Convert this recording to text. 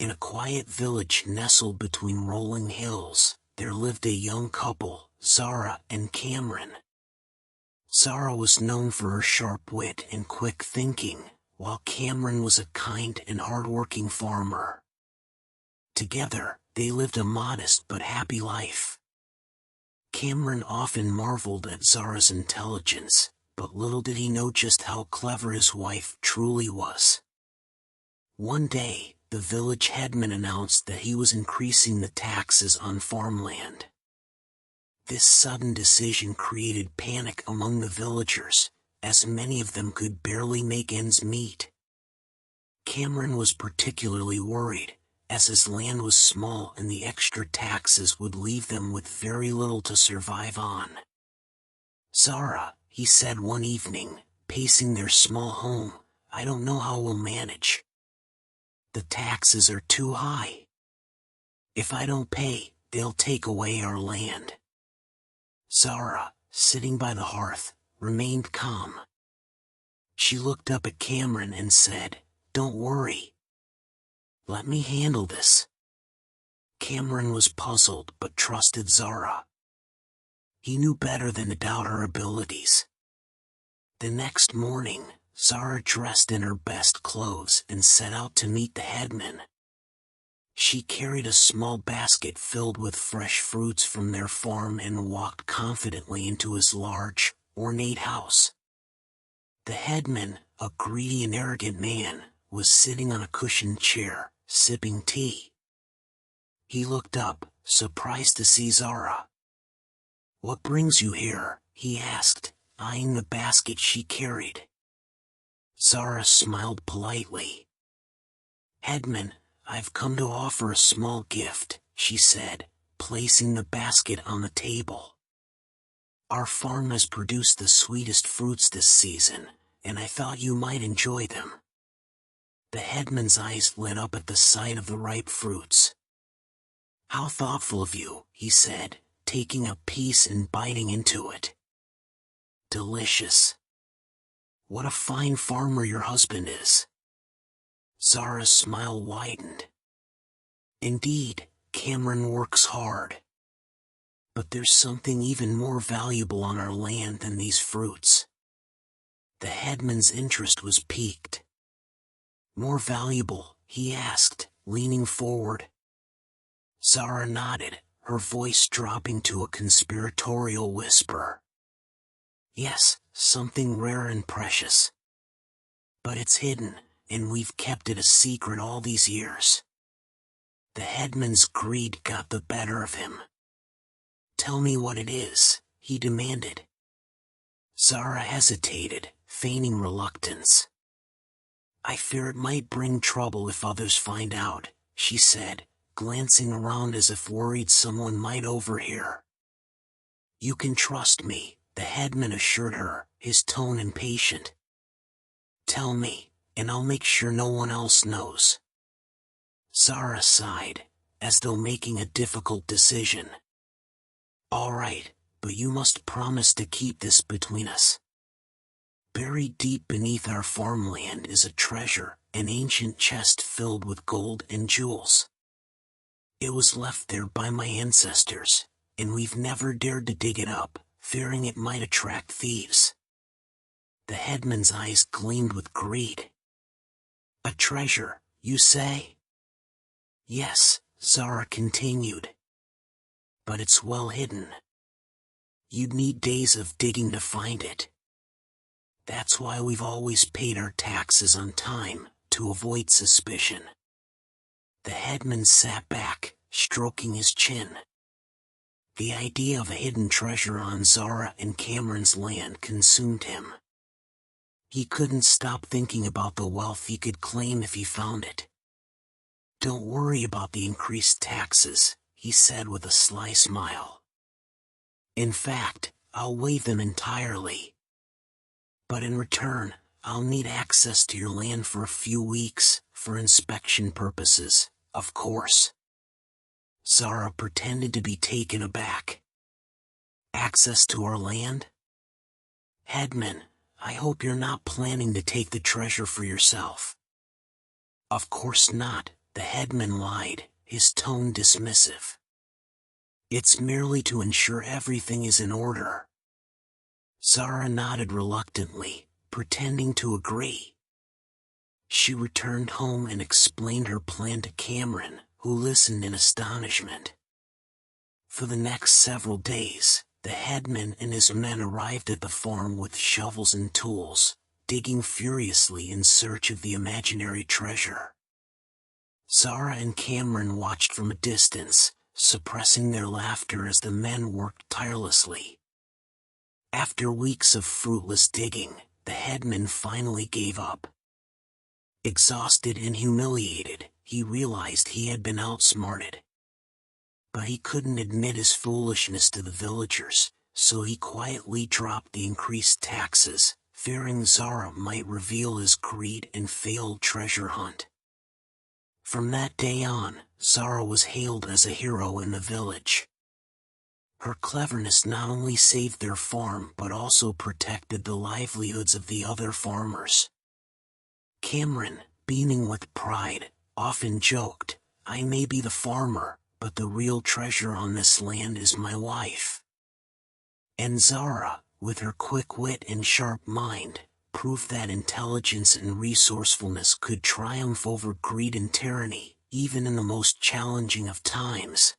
In a quiet village nestled between rolling hills, there lived a young couple, Zara and Cameron. Zara was known for her sharp wit and quick thinking, while Cameron was a kind and hard-working farmer. Together, they lived a modest but happy life. Cameron often marveled at Zara's intelligence, but little did he know just how clever his wife truly was. One day, the village headman announced that he was increasing the taxes on farmland. This sudden decision created panic among the villagers, as many of them could barely make ends meet. Cameron was particularly worried, as his land was small and the extra taxes would leave them with very little to survive on. "Zara," he said one evening, pacing their small home, "I don't know how we'll manage. The taxes are too high. If I don't pay, they'll take away our land." Zara, sitting by the hearth, remained calm. She looked up at Cameron and said, "Don't worry. Let me handle this." Cameron was puzzled but trusted Zara. He knew better than to doubt her abilities. The next morning, Zara dressed in her best clothes and set out to meet the headman. She carried a small basket filled with fresh fruits from their farm and walked confidently into his large, ornate house. The headman, a greedy and arrogant man, was sitting on a cushioned chair, sipping tea. He looked up, surprised to see Zara. "What brings you here?" he asked, eyeing the basket she carried. Zara smiled politely. "Headman, I've come to offer a small gift," she said, placing the basket on the table. "Our farm has produced the sweetest fruits this season, and I thought you might enjoy them." The headman's eyes lit up at the sight of the ripe fruits. "How thoughtful of you," he said, taking a piece and biting into it. "Delicious. What a fine farmer your husband is." Zara's smile widened. "Indeed, Cameron works hard. But there's something even more valuable on our land than these fruits." The headman's interest was piqued. "More valuable?" he asked, leaning forward. Zara nodded, her voice dropping to a conspiratorial whisper. "Yes, something rare and precious. But it's hidden, and we've kept it a secret all these years." The headman's greed got the better of him. "Tell me what it is," he demanded. Zara hesitated, feigning reluctance. "I fear it might bring trouble if others find out," she said, glancing around as if worried someone might overhear. "You can trust me," the headman assured her, his tone impatient. "Tell me, and I'll make sure no one else knows." Zara sighed, as though making a difficult decision. "All right, but you must promise to keep this between us. Buried deep beneath our farmland is a treasure, an ancient chest filled with gold and jewels. It was left there by my ancestors, and we've never dared to dig it up, fearing it might attract thieves." The headman's eyes gleamed with greed. "A treasure, you say?" "Yes," Zara continued. "But it's well hidden. You'd need days of digging to find it. That's why we've always paid our taxes on time, to avoid suspicion." The headman sat back, stroking his chin. The idea of a hidden treasure on Zara and Cameron's land consumed him. He couldn't stop thinking about the wealth he could claim if he found it. "Don't worry about the increased taxes," he said with a sly smile. "In fact, I'll waive them entirely. But in return, I'll need access to your land for a few weeks, for inspection purposes, of course." Zara pretended to be taken aback. "Access to our land? Headman, I hope you're not planning to take the treasure for yourself." "Of course not," the headman lied, his tone dismissive. It's merely to ensure everything is in order. Zara nodded reluctantly, pretending to agree. She returned home and explained her plan to Cameron, who listened in astonishment. For the next several days, the headman and his men arrived at the farm with shovels and tools, digging furiously in search of the imaginary treasure. Zara and Cameron watched from a distance, suppressing their laughter as the men worked tirelessly. After weeks of fruitless digging, the headman finally gave up. Exhausted and humiliated, he realized he had been outsmarted. But he couldn't admit his foolishness to the villagers, so he quietly dropped the increased taxes, fearing Zara might reveal his greed and failed treasure hunt. From that day on, Zara was hailed as a hero in the village. Her cleverness not only saved their farm but also protected the livelihoods of the other farmers. Cameron, beaming with pride, often joked, "I may be the farmer, but the real treasure on this land is my wife." And Zara, with her quick wit and sharp mind, proved that intelligence and resourcefulness could triumph over greed and tyranny, even in the most challenging of times.